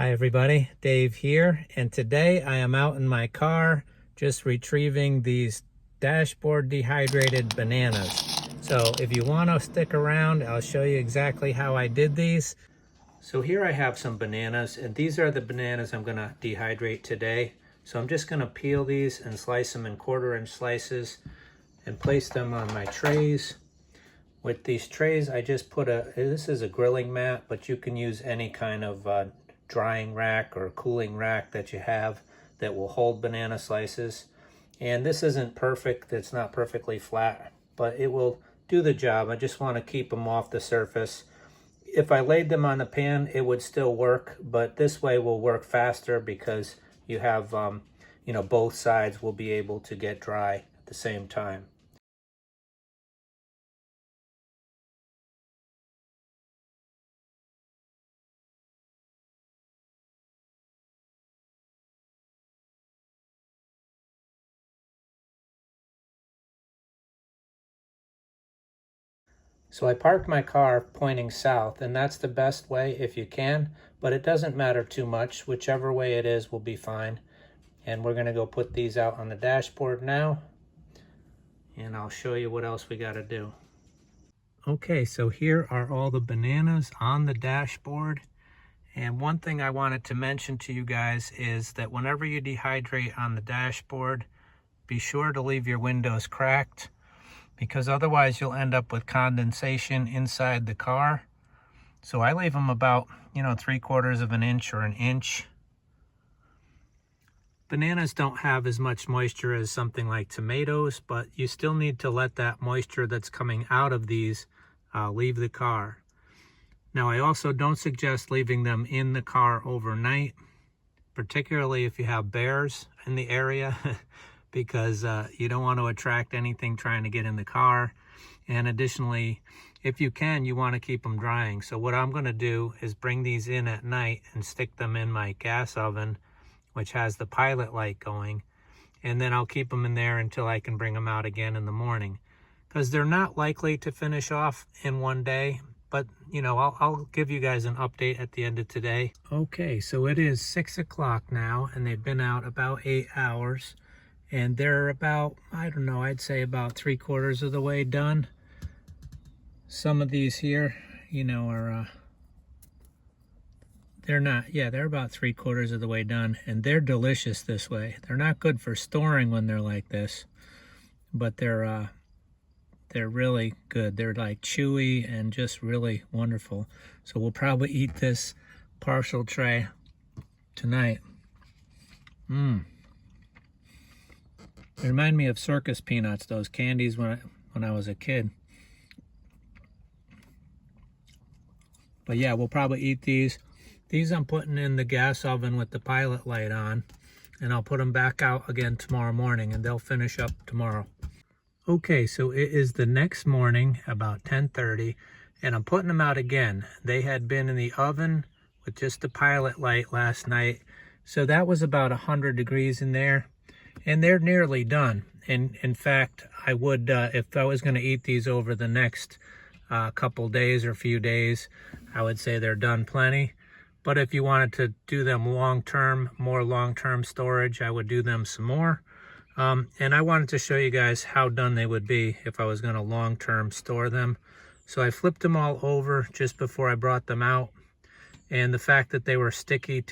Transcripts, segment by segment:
Hi everybody, Dave here, and today I am out in my car just retrieving these dashboard dehydrated bananas. So if you want to stick around, I'll show you exactly how I did these. So here I have some bananas, and these are the bananas I'm going to dehydrate today. So I'm just going to peel these and slice them in 1/4-inch slices and place them on my trays. With these trays, I just put this is a grilling mat, but you can use any kind of drying rack or cooling rack that you have that will hold banana slices. And this isn't perfect, it's not perfectly flat, but it will do the job. I just want to keep them off the surface. If I laid them on the pan, it would still work, but this way will work faster because you have, both sides will be able to get dry at the same time. So I parked my car pointing south, and that's the best way if you can, but it doesn't matter too much. Whichever way it is will be fine. And we're gonna go put these out on the dashboard now, and I'll show you what else we gotta do. Okay, so here are all the bananas on the dashboard. And one thing I wanted to mention to you guys is that whenever you dehydrate on the dashboard, be sure to leave your windows cracked, because otherwise you'll end up with condensation inside the car. So I leave them about, 3/4 of an inch or an inch. Bananas don't have as much moisture as something like tomatoes, but you still need to let that moisture that's coming out of these leave the car. Now, I also don't suggest leaving them in the car overnight, particularly if you have bears in the area. Because you don't want to attract anything trying to get in the car. And additionally, if you can, you want to keep them drying. So what I'm going to do is bring these in at night and stick them in my gas oven, which has the pilot light going. And then I'll keep them in there until I can bring them out again in the morning. Because they're not likely to finish off in one day. But, I'll give you guys an update at the end of today. Okay, so it is 6 o'clock now, and they've been out about 8 hours. And they're about, I'd say about 3/4 of the way done. Some of these here, are, they're about 3/4 of the way done. And they're delicious this way. They're not good for storing when they're like this, but they're really good. They're like chewy and just really wonderful. So we'll probably eat this partial tray tonight. They remind me of circus peanuts, those candies when I was a kid. But yeah, we'll probably eat these. These I'm putting in the gas oven with the pilot light on, and I'll put them back out again tomorrow morning, and they'll finish up tomorrow. Okay, so it is the next morning, about 10:30, and I'm putting them out again. They had been in the oven with just the pilot light last night, so that was about 100 degrees in there. And they're nearly done. And in fact, I would, if I was going to eat these over the next couple days or few days, I would say they're done plenty. But if you wanted to do them more long-term storage, I would do them some more. And I wanted to show you guys how done they would be if I was going to long-term store them. So I flipped them all over just before I brought them out. And the fact that they were sticking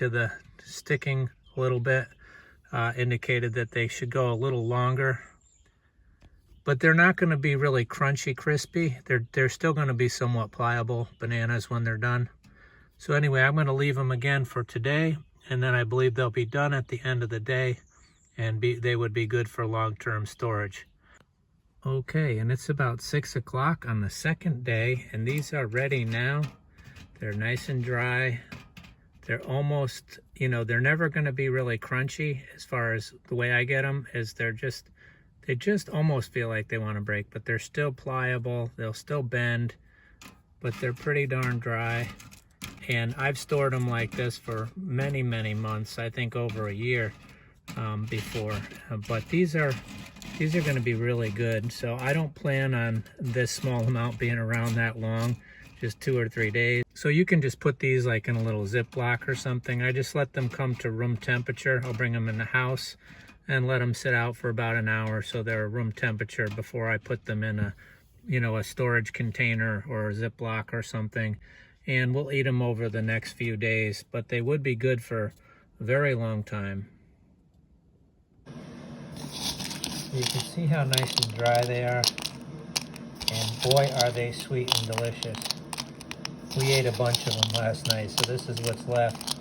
a little bit, indicated that they should go a little longer. But they're not going to be really crunchy, crispy. They're still going to be somewhat pliable bananas when they're done. So anyway, I'm going to leave them again for today, and then I believe they'll be done at the end of the day, and they would be good for long-term storage. Okay, and it's about 6 o'clock on the second day, and these are ready now. They're nice and dry. They're almost, they're never going to be really crunchy. As far as the way I get them is they just almost feel like they want to break, but they're still pliable. They'll still bend, but they're pretty darn dry. And I've stored them like this for many, many months. I think over a year before. But these are going to be really good. So I don't plan on this small amount being around that long. just 2 or 3 days. So you can just put these like in a little Ziploc or something. I just let them come to room temperature. I'll bring them in the house and let them sit out for about an hour so they're room temperature before I put them in a, you know, a storage container or a Ziploc or something. And we'll eat them over the next few days, but they would be good for a very long time. You can see how nice and dry they are. And boy, are they sweet and delicious. We ate a bunch of them last night, so this is what's left.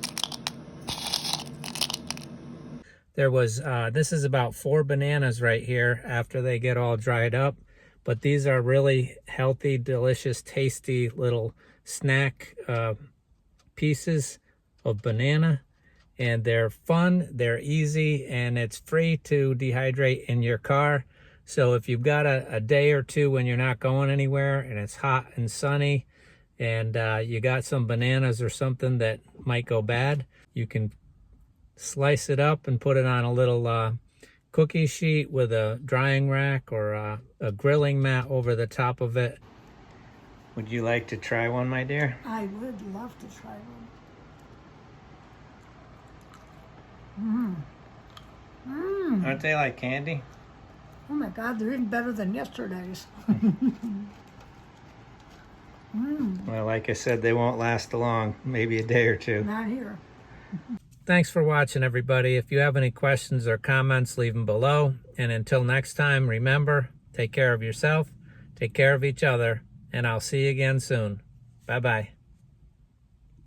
There was, this is about 4 bananas right here after they get all dried up. But these are really healthy, delicious, tasty little snack pieces of banana. And they're fun, they're easy, and it's free to dehydrate in your car. So if you've got a day or two when you're not going anywhere and it's hot and sunny and you got some bananas or something that might go bad, you can slice it up and put it on a little cookie sheet with a drying rack or a grilling mat over the top of it. Would you like to try one, my dear? I would love to try one. Aren't they like candy? Oh my God, they're even better than yesterday's. Well, like I said, they won't last long, maybe a day or two. Not here. Thanks for watching, everybody. If you have any questions or comments, leave them below. And until next time, remember, take care of yourself, take care of each other, and I'll see you again soon. Bye-bye.